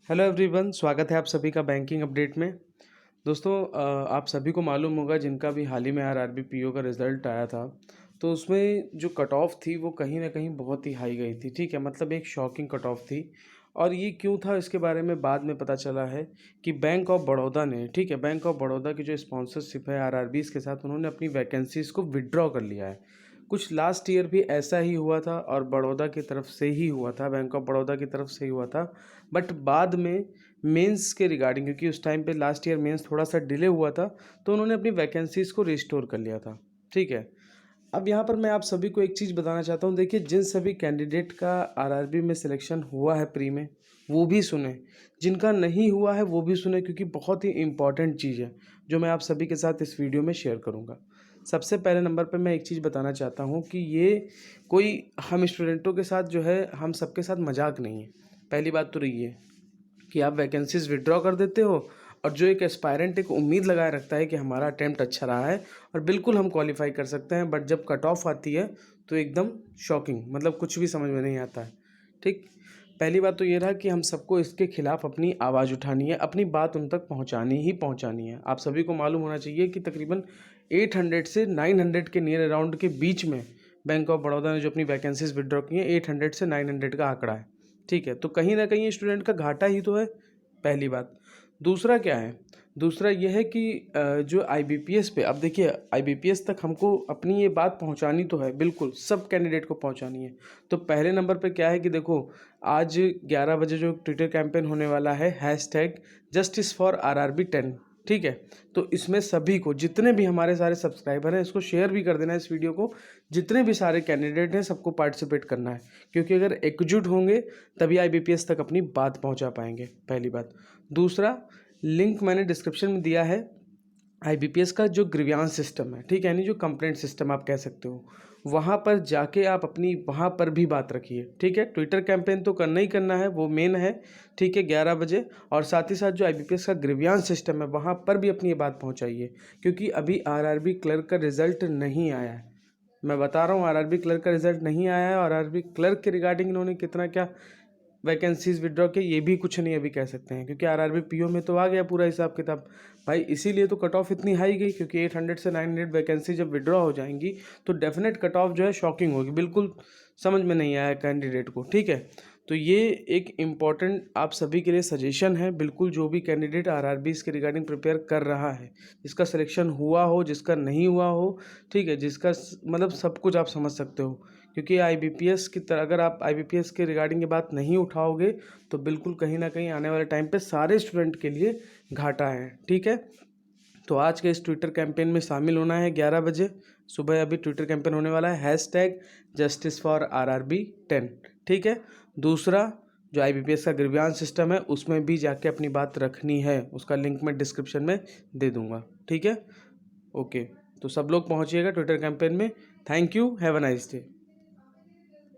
Hello everyone, स्वागत है आप सभी का बैंकिंग अपडेट में। दोस्तों, आप सभी को मालूम होगा, जिनका भी हाल ही में आरआरबी पीओ का रिज़ल्ट आया था, तो उसमें जो कट ऑफ थी वो कहीं ना कहीं बहुत ही हाई गई थी। ठीक है, मतलब एक शॉकिंग कट ऑफ थी। और ये क्यों था, इसके बारे में बाद में पता चला है कि बैंक ऑफ बड़ौदा ने, ठीक है, बैंक ऑफ बड़ौदा की जो स्पॉन्सरशिप है आरआरबीज़ के साथ, उन्होंने अपनी वैकेंसीज़ को विड्रॉ कर लिया है। कुछ लास्ट ईयर भी ऐसा ही हुआ था और बड़ौदा की तरफ से ही हुआ था, बैंक ऑफ बड़ौदा की तरफ से ही हुआ था। बट बाद में मेंस के रिगार्डिंग, क्योंकि उस टाइम पे लास्ट ईयर मेंस थोड़ा सा डिले हुआ था, तो उन्होंने अपनी वैकेंसीज़ को रिस्टोर कर लिया था। ठीक है, अब यहाँ पर मैं आप सभी को एक चीज़ बताना चाहता हूँ। देखिए, जिन सभी कैंडिडेट का आरआरबी में सिलेक्शन हुआ है प्री में, वो भी सुने, जिनका नहीं हुआ है वो भी सुने, क्योंकि बहुत ही इम्पॉर्टेंट चीज़ है जो मैं आप सभी के साथ इस वीडियो में शेयर करूँगा। सबसे पहले नंबर पर मैं एक चीज़ बताना चाहता हूँ कि ये कोई हम स्टूडेंटों के साथ जो है, हम सबके साथ मजाक नहीं है। पहली बात तो रही है कि आप वैकेंसीज विड्रॉ कर देते हो, और जो एक एस्पायरेंट एक उम्मीद लगाए रखता है कि हमारा अटेम्प्ट अच्छा रहा है और बिल्कुल हम क्वालिफाई कर सकते हैं, बट जब कट ऑफ आती है तो एकदम शॉकिंग, मतलब कुछ भी समझ में नहीं आता है। ठीक, पहली बात तो ये रहा कि हम सबको इसके खिलाफ अपनी आवाज़ उठानी है, अपनी बात उन तक पहुंचानी है। आप सभी को मालूम होना चाहिए कि तकरीबन 800 से 900 के नियर अराउंड के बीच में बैंक ऑफ बड़ौदा ने जो अपनी वैकेंसीज विड्रॉ की हैं, 800 से 900 का आंकड़ा है। ठीक है, तो कहीं ना कहीं स्टूडेंट का घाटा ही तो है, पहली बात। दूसरा क्या है, दूसरा यह है कि जो आईबीपीएस पे, अब देखिए, आईबीपीएस तक हमको अपनी ये बात पहुंचानी तो है, बिल्कुल सब कैंडिडेट को पहुंचानी है। तो पहले नंबर पे क्या है कि देखो, आज 11 बजे जो ट्विटर कैंपेन होने वाला है, #JusticeForRRB10। ठीक है, तो इसमें सभी को, जितने भी हमारे सारे सब्सक्राइबर हैं, इसको शेयर भी कर देना है इस वीडियो को। जितने भी सारे कैंडिडेट हैं सबको पार्टिसिपेट करना है, क्योंकि अगर एकजुट होंगे तभी आईबीपीएस तक अपनी बात पहुंचा पाएंगे, पहली बात। दूसरा, लिंक मैंने डिस्क्रिप्शन में दिया है आईबीपीएस का जो ग्रीवियांस सिस्टम है, ठीक है, यानी जो कंप्लेंट सिस्टम आप कह सकते हो, वहाँ पर जाके आप अपनी वहाँ पर भी बात रखिए। ठीक है, ट्विटर कैंपेन तो करना ही करना है, वो मेन है। ठीक है, 11 बजे। और साथ ही साथ जो आईबीपीएस का ग्रीवियांस सिस्टम है, वहाँ पर भी अपनी ये बात पहुँचाइए, क्योंकि अभी आरआरबी क्लर्क का रिजल्ट नहीं आया है। मैं बता रहा हूँ, आरआरबी क्लर्क का रिजल्ट नहीं आया है, और आरआरबी क्लर्क के रिगार्डिंग इन्होंने कितना क्या वैकेंसीज विड्रॉ के, ये भी कुछ नहीं अभी कह सकते हैं, क्योंकि आरआरबी पीओ में तो आ गया पूरा हिसाब किताब भाई। इसीलिए तो कट ऑफ इतनी हाई गई, क्योंकि 800 से 900 वैकेंसी जब विड्रॉ हो जाएंगी तो डेफिनेट कट ऑफ जो है शॉकिंग होगी, बिल्कुल समझ में नहीं आया कैंडिडेट को। ठीक है, तो ये एक इम्पॉर्टेंट आप सभी के लिए सजेशन है, बिल्कुल जो भी कैंडिडेट आरआरबी के रिगार्डिंग प्रिपेयर कर रहा है, जिसका सिलेक्शन हुआ हो, जिसका नहीं हुआ हो, ठीक है, जिसका मतलब सब कुछ आप समझ सकते हो। क्योंकि आईबीपीएस की तरह अगर आप आईबीपीएस के रिगार्डिंग ये बात नहीं उठाओगे तो बिल्कुल कहीं ना कहीं आने वाले टाइम पे सारे स्टूडेंट के लिए घाटा है। ठीक है, तो आज के इस ट्विटर कैंपेन में शामिल होना है 11 बजे सुबह। अभी ट्विटर कैंपेन होने वाला है #JusticeForRRB10। ठीक है, दूसरा, जो आईबीपीएस का ग्रीवियांस सिस्टम है, उसमें भी जाके अपनी बात रखनी है, उसका लिंक मैं डिस्क्रिप्शन में दे दूंगा। ठीक है, ओके, तो सब लोग पहुंचिएगा ट्विटर कैंपेन में। Thank you, have a nice day.